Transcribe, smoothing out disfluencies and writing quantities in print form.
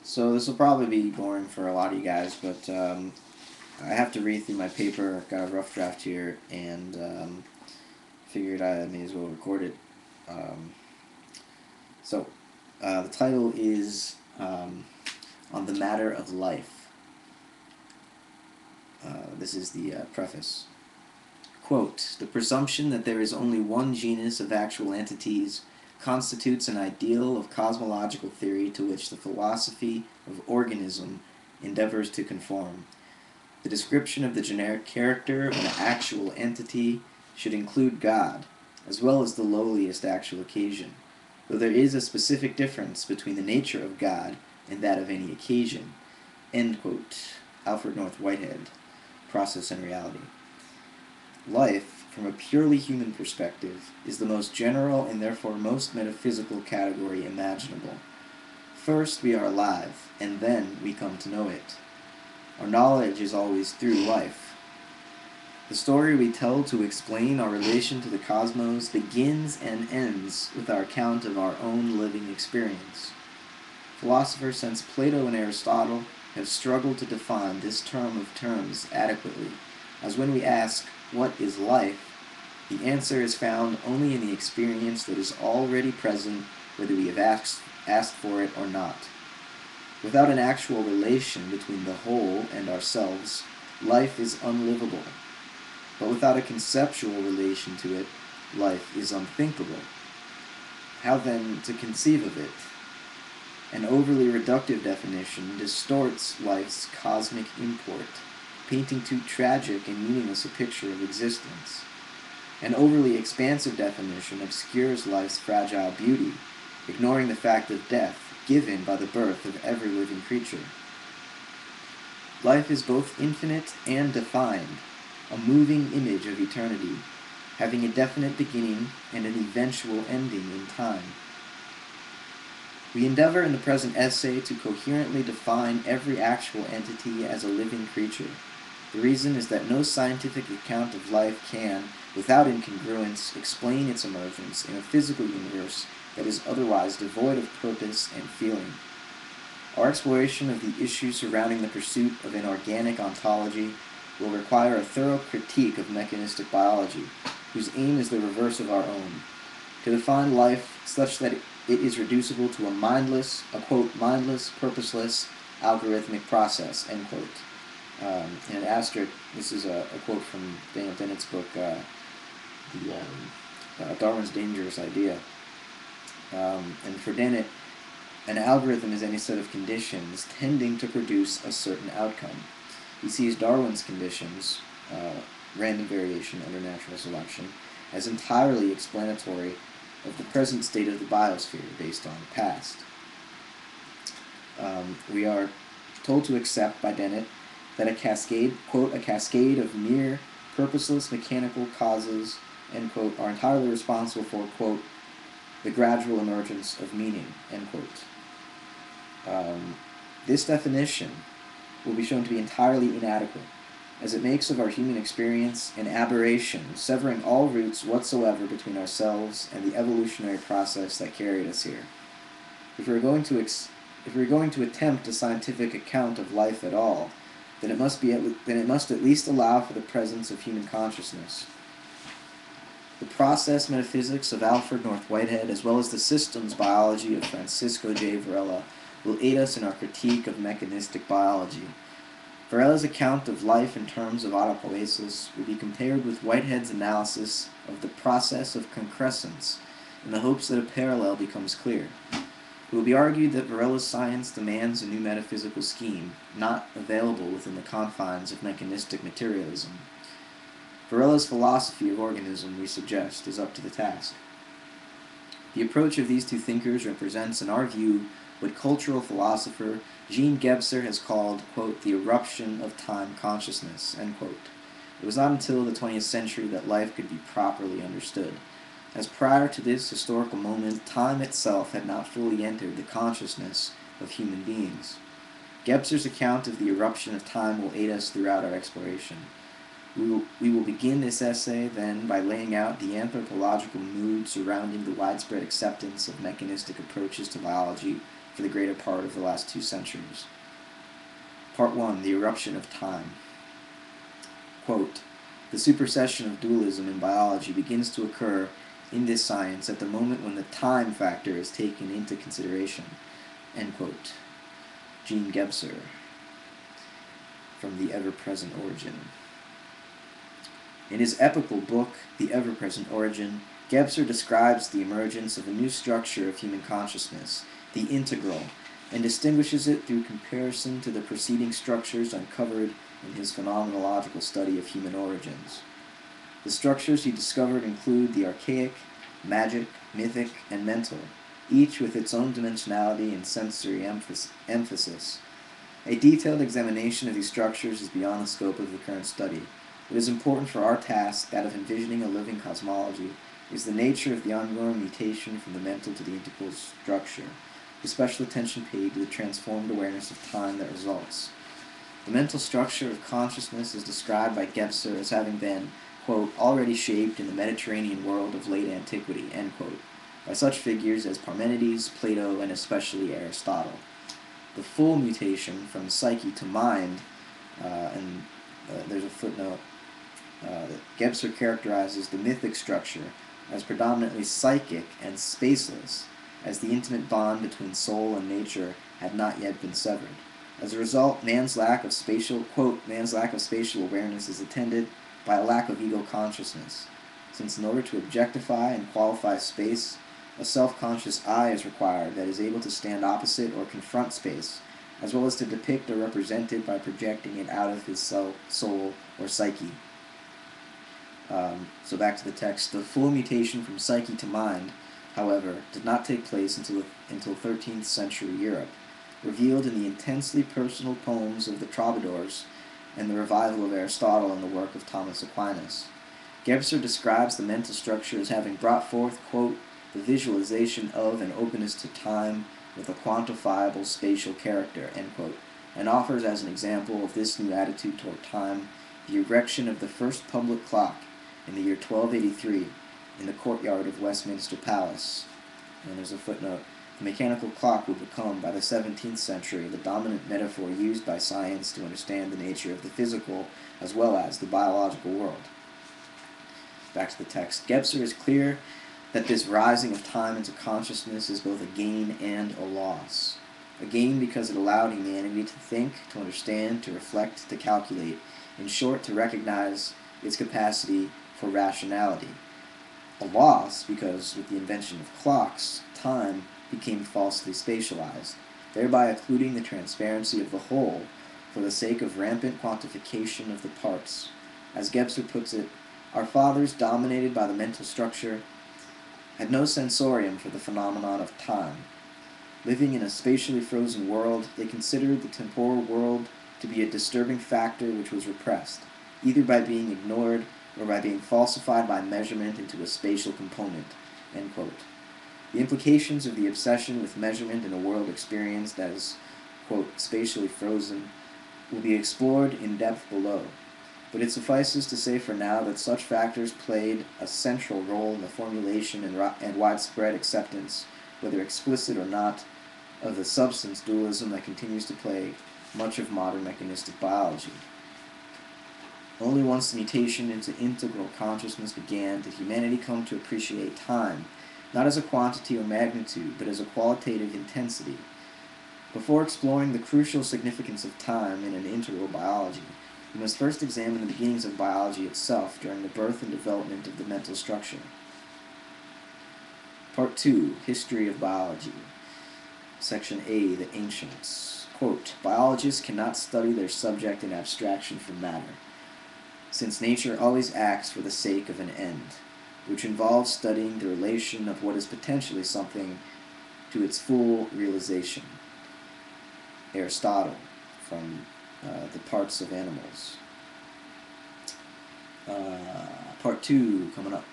So this will probably be boring for a lot of you guys, but I have to read through my paper. Got a rough draft here, and figured I may as well record it. Um, so the title is On the Matter of Life. This is the preface. Quote, "The presumption that there is only one genus of actual entities constitutes an ideal of cosmological theory to which the philosophy of organism endeavors to conform. The description of the generic character of an actual entity should include God, as well as the lowliest actual occasion, though there is a specific difference between the nature of God and that of any occasion." End quote. Alfred North Whitehead, Process and Reality. Life, from a purely human perspective, is the most general and therefore most metaphysical category imaginable. First we are alive, and then we come to know it. Our knowledge is always through life. The story we tell to explain our relation to the cosmos begins and ends with our account of our own living experience. Philosophers since Plato and Aristotle have struggled to define this term of terms adequately, as when we ask, "What is life?" the answer is found only in the experience that is already present, whether we have asked for it or not. Without an actual relation between the whole and ourselves, life is unlivable. But without a conceptual relation to it, life is unthinkable. How then to conceive of it? An overly reductive definition distorts life's cosmic import, painting too tragic and meaningless a picture of existence. An overly expansive definition obscures life's fragile beauty, ignoring the fact of death given by the birth of every living creature. Life is both infinite and defined, a moving image of eternity, having a definite beginning and an eventual ending in time. We endeavor in the present essay to coherently define every actual entity as a living creature. The reason is that no scientific account of life can, without incongruence, explain its emergence in a physical universe that is otherwise devoid of purpose and feeling. Our exploration of the issues surrounding the pursuit of an organic ontology will require a thorough critique of mechanistic biology, whose aim is the reverse of our own: to define life such that it is reducible to a quote, mindless, purposeless, algorithmic process, end quote. In an asterisk, this is a quote from Daniel Dennett's book, Darwin's Dangerous Idea. And for Dennett, an algorithm is any set of conditions tending to produce a certain outcome. He sees Darwin's conditions, random variation under natural selection, as entirely explanatory of the present state of the biosphere based on the past. We are told to accept by Dennett that a cascade, quote, "a cascade of mere purposeless mechanical causes," end quote, "are entirely responsible for, quote, the gradual emergence of meaning," end quote. This definition will be shown to be entirely inadequate, as it makes of our human experience an aberration, severing all roots whatsoever between ourselves and the evolutionary process that carried us here. If we are going to attempt a scientific account of life at all, then it must at least allow for the presence of human consciousness. The process metaphysics of Alfred North Whitehead, as well as the systems biology of Francisco J. Varela, will aid us in our critique of mechanistic biology. Varela's account of life in terms of autopoiesis will be compared with Whitehead's analysis of the process of concrescence, in the hopes that a parallel becomes clear. It will be argued that Varela's science demands a new metaphysical scheme, not available within the confines of mechanistic materialism. Varela's philosophy of organism, we suggest, is up to the task. The approach of these two thinkers represents, in our view, what cultural philosopher Jean Gebser has called, quote, "the eruption of time consciousness," end quote. It was not until the 20th century that life could be properly understood, as prior to this historical moment, time itself had not fully entered the consciousness of human beings. Gebser's account of the eruption of time will aid us throughout our exploration. We will begin this essay, then, by laying out the anthropological mood surrounding the widespread acceptance of mechanistic approaches to biology for the greater part of the last 2 centuries. Part 1. The Eruption of Time. Quote, the supersession of dualism in biology begins to occur in this science at the moment when the time factor is taken into consideration. End quote. Jean Gebser, from The Ever-Present Origin. In his epical book, The Ever-Present Origin, Gebser describes the emergence of a new structure of human consciousness, the integral, and distinguishes it through comparison to the preceding structures uncovered in his phenomenological study of human origins. The structures he discovered include the archaic, magic, mythic, and mental, each with its own dimensionality and sensory emphasis. A detailed examination of these structures is beyond the scope of the current study. What is important for our task, that of envisioning a living cosmology, is the nature of the ongoing mutation from the mental to the integral structure, with special attention paid to the transformed awareness of time that results. The mental structure of consciousness is described by Gebser as having been, quote, already shaped in the Mediterranean world of late antiquity, end quote, by such figures as Parmenides, Plato, and especially Aristotle. The full mutation from psyche to mind, there's a footnote, that Gebser characterizes the mythic structure as predominantly psychic and spaceless, as the intimate bond between soul and nature had not yet been severed. As a result, man's lack of spatial awareness is attended by a lack of ego consciousness, since in order to objectify and qualify space, a self-conscious I is required that is able to stand opposite or confront space, as well as to depict or represent it by projecting it out of his soul or psyche. So back to the text. The full mutation from psyche to mind, however, did not take place until 13th century Europe, revealed in the intensely personal poems of the troubadours and the revival of Aristotle in the work of Thomas Aquinas. Gebser describes the mental structure as having brought forth, quote, the visualization of and openness to time with a quantifiable spatial character, end quote, and offers as an example of this new attitude toward time the erection of the first public clock in the year 1283 in the courtyard of Westminster Palace. And there's a footnote. The mechanical clock would become, by the 17th century, the dominant metaphor used by science to understand the nature of the physical as well as the biological world. Back to the text. Gebser is clear that this rising of time into consciousness is both a gain and a loss. A gain because it allowed humanity to think, to understand, to reflect, to calculate, in short, to recognize its capacity for rationality. A loss because, with the invention of clocks, time became falsely spatialized, thereby occluding the transparency of the whole for the sake of rampant quantification of the parts. As Gebser puts it, our fathers, dominated by the mental structure, had no sensorium for the phenomenon of time. Living in a spatially frozen world, they considered the temporal world to be a disturbing factor which was repressed, either by being ignored or by being falsified by measurement into a spatial component, end quote. The implications of the obsession with measurement in a world experienced as, quote, spatially frozen will be explored in depth below, but it suffices to say for now that such factors played a central role in the formulation and widespread acceptance, whether explicit or not, of the substance dualism that continues to plague much of modern mechanistic biology. Only once the mutation into integral consciousness began did humanity come to appreciate time, not as a quantity or magnitude, but as a qualitative intensity. Before exploring the crucial significance of time in an integral biology, we must first examine the beginnings of biology itself during the birth and development of the mental structure. Part 2. History of Biology. Section A. The Ancients. Quote, biologists cannot study their subject in abstraction from matter, since nature always acts for the sake of an end, which involves studying the relation of what is potentially something to its full realization. Aristotle, from The Parts of Animals. Part 2 coming up.